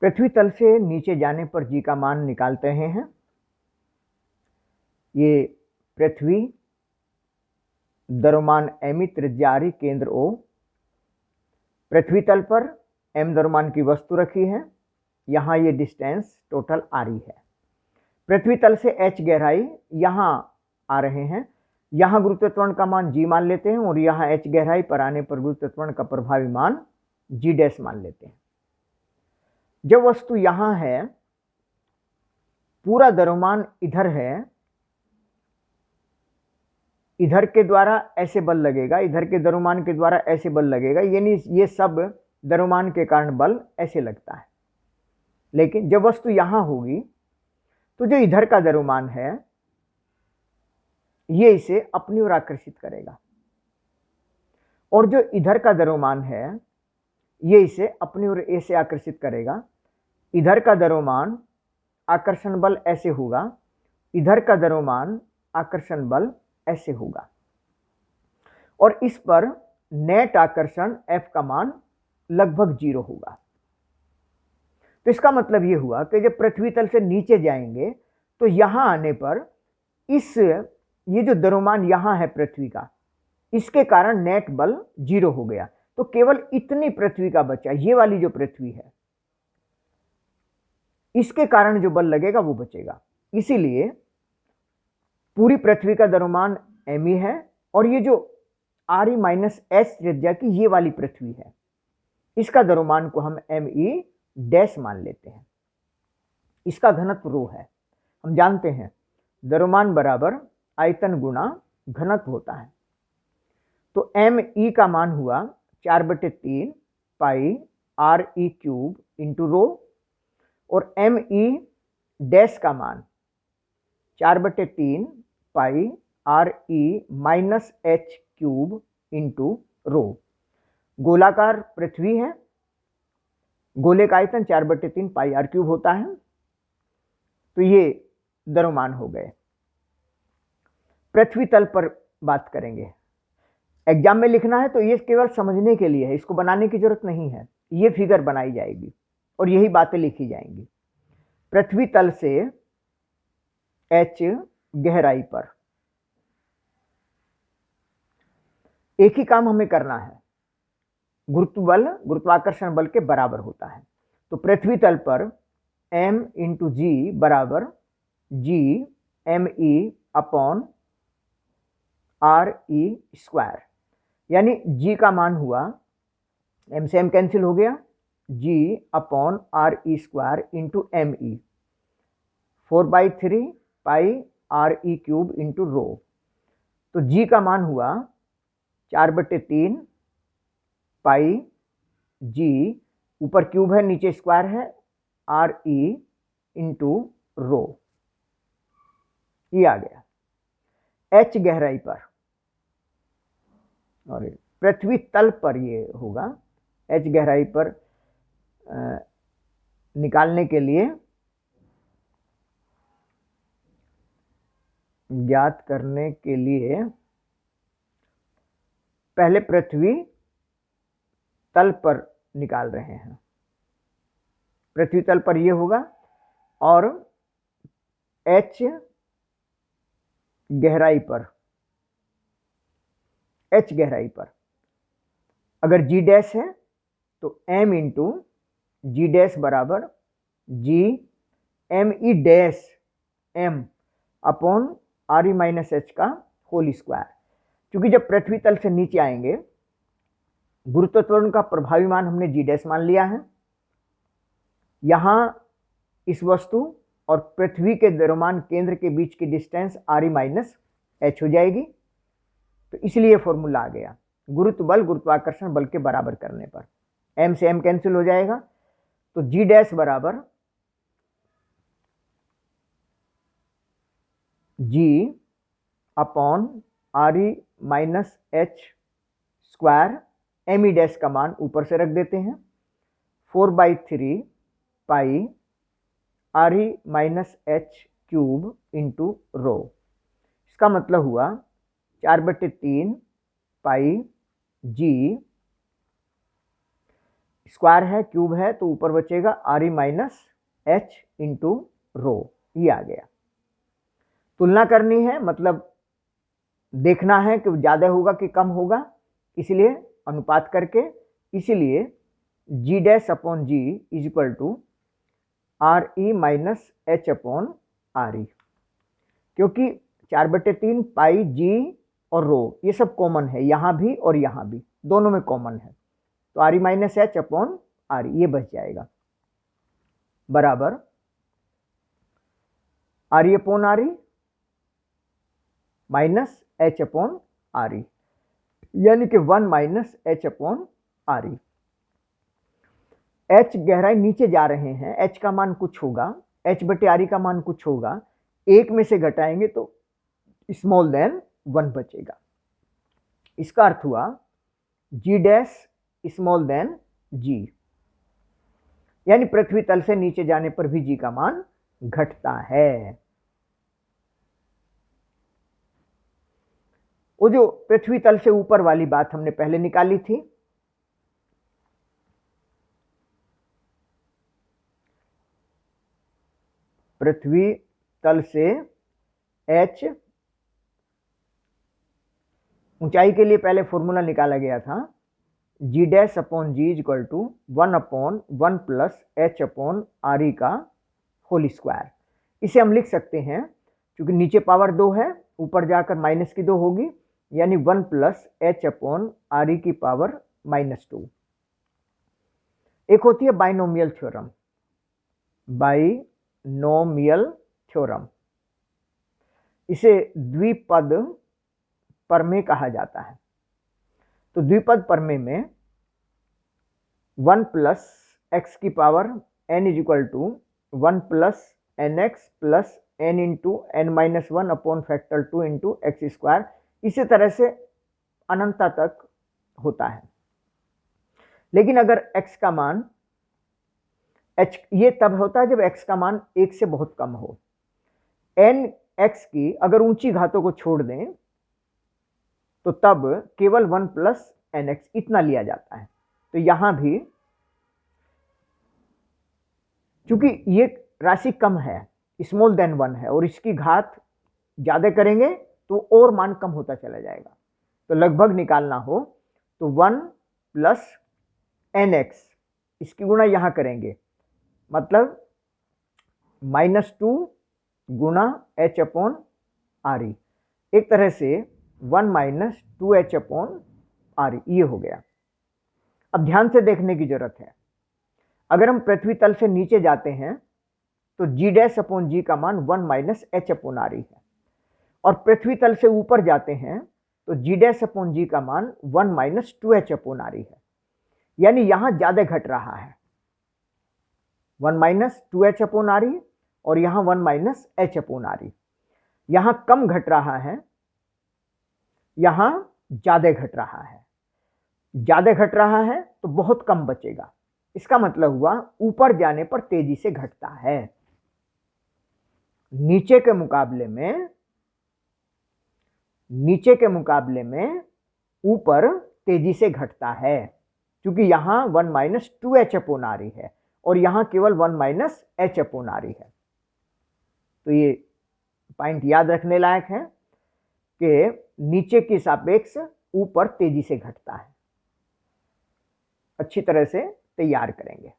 पृथ्वी तल से नीचे जाने पर जी का मान निकालते हैं। ये पृथ्वी, द्रव्यमान एम, त्रिज्या r, केंद्र O। पृथ्वी तल पर m द्रव्यमान की वस्तु रखी है, यहाँ ये डिस्टेंस टोटल r है। पृथ्वी तल से h गहराई यहाँ आ रहे हैं, यहाँ गुरुत्व त्वरण का मान g मान लेते हैं और यहाँ h गहराई पर आने पर गुरुत्व त्वरण का प्रभावी मान g डैश मान लेते हैं। जब वस्तु यहाँ है, पूरा द्रव्यमान इधर है, इधर के द्वारा ऐसे बल लगेगा, इधर के द्रव्यमान के द्वारा ऐसे बल लगेगा, यानी ये सब द्रव्यमान के कारण बल ऐसे लगता है। लेकिन जब वस्तु यहां होगी तो जो इधर का द्रव्यमान है ये इसे अपनी ओर आकर्षित करेगा, और जो इधर का द्रव्यमान है ये इसे अपनी ओर ऐसे आकर्षित करेगा। इधर का द्रव्यमान आकर्षण बल ऐसे होगा, इधर का द्रव्यमान आकर्षण बल ऐसे होगा, और इस पर नेट आकर्षण F का मान लगभग 0 होगा। तो इसका मतलब यह हुआ कि जब पृथ्वी तल से नीचे जाएंगे तो यहां आने पर ये जो द्रव्यमान यहां है पृथ्वी का, इसके कारण नेट बल 0 हो गया। तो केवल इतनी पृथ्वी का बचा, ये वाली जो पृथ्वी है, इसके कारण जो बल लगेगा वो बचेगा। इसीलिए पूरी पृथ्वी का द्रव्यमान m ही है, और ये जो r माइनस h त्रिज्या की ये वाली पृथ्वी है, इसका द्रव्यमान को हम me डैश मान लेते हैं। इसका घनत्व रो है। हम जानते हैं द्रव्यमान बराबर आयतन गुणा घनत्व होता है। तो me का मान हुआ 4/3 पाई re क्यूब इंटू रो, और me डैश का मान 4/3 पाई re minus h cube into rho. गोलाकार पृथ्वी है, गोले का आयतन 4/3 पाई r क्यूब होता है। तो ये द्रव्यमान हो गए। पृथ्वी तल पर बात करेंगे, एग्जाम में लिखना है तो ये केवल समझने के लिए है, इसको बनाने की जरूरत नहीं है। ये फिगर बनाई जाएगी और यही बातें लिखी जाएंगी। पृथ्वी तल से h गहराई पर एक ही काम हमें करना है, गुरुत्व बल गुरुत्वाकर्षण बल के बराबर होता है। तो पृथ्वी तल पर m इंटू जी बराबर g me upon re square, यानी g का मान हुआ, m से m कैंसिल हो गया, g upon re square into me, 4/3 पाई re क्यूब इंटू रो। तो g का मान हुआ 4/3 पाई g, ऊपर क्यूब है नीचे स्क्वायर है, re इंटू रो। ये आ गया। h गहराई पर, और पृथ्वी तल पर ये होगा, h गहराई पर निकालने के लिए, ज्ञात करने के लिए पहले पृथ्वी तल पर निकाल रहे हैं। पृथ्वी तल पर यह होगा, और h गहराई पर, h गहराई पर अगर g डैश है तो m इंटू जी डैश बराबर g me dash m upon re minus h का होल स्क्वायर। क्योंकि जब पृथ्वी तल से नीचे आएंगे, गुरुत्व त्वरण का प्रभावी मान हमने जी डैश मान लिया है। यहां इस वस्तु और पृथ्वी के द्रव्यमान केंद्र के बीच की डिस्टेंस re माइनस h हो जाएगी। तो इसलिए फॉर्मूला आ गया, गुरुत्व बल गुरुत्वाकर्षण बल के बराबर करने पर m से m कैंसिल हो जाएगा। तो जी डैश बराबर g upon re minus h square, me dash का मान ऊपर से रख देते हैं, 4/3 पाई re minus h cube into rho. इसका मतलब हुआ 4/3 पाई g स्क्वायर है, क्यूब है, तो ऊपर बचेगा are E minus H into rho, ये आ गया। तुलना करनी है, मतलब देखना है कि ज़्यादा होगा कि कम होगा, इसलिए अनुपात करके, इसीलिए G dash upon G is equal to R E minus H upon R E, क्योंकि 4/3 पाई जी और रो ये सब कॉमन है, यहाँ भी और यहाँ भी, दोनों में कॉमन है, तो are E minus H upon R ई ये बच जाएगा, बराबर R E upon R E minus H upon R ई, यानी कि 1 माइनस एच अपॉन आर ई। एच गहराई नीचे जा रहे हैं, एच का मान कुछ होगा, एच बटे आर ई का मान कुछ होगा, एक में से घटाएंगे तो स्मॉल देन 1 बचेगा। इसका अर्थ हुआ जी डैश स्मॉल देन जी, यानी पृथ्वी तल से नीचे जाने पर भी जी का मान घटता है। वो जो पृथ्वी तल से ऊपर वाली बात हमने पहले निकाली थी, पृथ्वी तल से h ऊंचाई के लिए पहले फॉर्मूला निकाला गया था, G dash upon G is equal to 1/1 plus H upon R E का होल स्क्वायर। इसे हम लिख सकते हैं, क्योंकि नीचे पावर 2 है, ऊपर जाकर माइनस की 2 होगी, यानी 1 प्लस एच अपॉन आर ई की पावर -2। एक होती है बाइनोमियल थ्योरम, बाइनोमियल थ्योरम, इसे द्विपद प्रमेय कहा जाता है। तो द्विपद प्रमेय में 1 प्लस एक्स की power n is equal to 1 plus N x plus N into N minus 1 upon factor 2 into x square, इसी तरह से अनंतता तक होता है। लेकिन अगर x का मान h, ये तब होता है जब x का मान 1 से बहुत कम हो। n x की अगर ऊंची घातों को छोड़ दें तो तब केवल 1 प्लस एन एक्स इतना लिया जाता है। तो यहां भी चूंकि ये राशि कम है, स्मॉल देन 1 है, और इसकी घात ज्यादा करेंगे तो और मान कम होता चला जाएगा। तो लगभग निकालना हो तो 1 प्लस एन एक्स, इसकी गुणा यहां करेंगे, मतलब -2 गुणा एच अपॉन आर ई, एक तरह से 1 माइनस 2h अपॉन आर ई, ये हो गया। अब ध्यान से देखने की जरूरत है, अगर हम पृथ्वी तल से नीचे जाते हैं तो जी डैश अपॉन जी का मान 1 माइनस एच अपॉन आर ई है, और पृथ्वी तल से ऊपर जाते हैं तो जी डैश अपॉन जी का मान 1 माइनस 2h अपॉन आर ई है, यानी यहां ज्यादा घट रहा है 1 माइनस 2h अपॉन आर ई, और यहां 1 माइनस एच अपॉन आर ई। यहां कम घट रहा है, यहां ज्यादा घट रहा है, ज्यादा घट रहा है तो बहुत कम बचेगा। इसका मतलब हुआ ऊपर जाने पर तेजी से घटता है, नीचे के मुकाबले में ऊपर तेजी से घटता है, क्योंकि यहां 1 माइनस 2h अपॉन आर ई है और यहां केवल 1 माइनस एच अपॉन आर ई है। तो ये पॉइंट याद रखने लायक है कि नीचे के सापेक्ष ऊपर तेजी से घटता है। अच्छी तरह से तैयार करेंगे।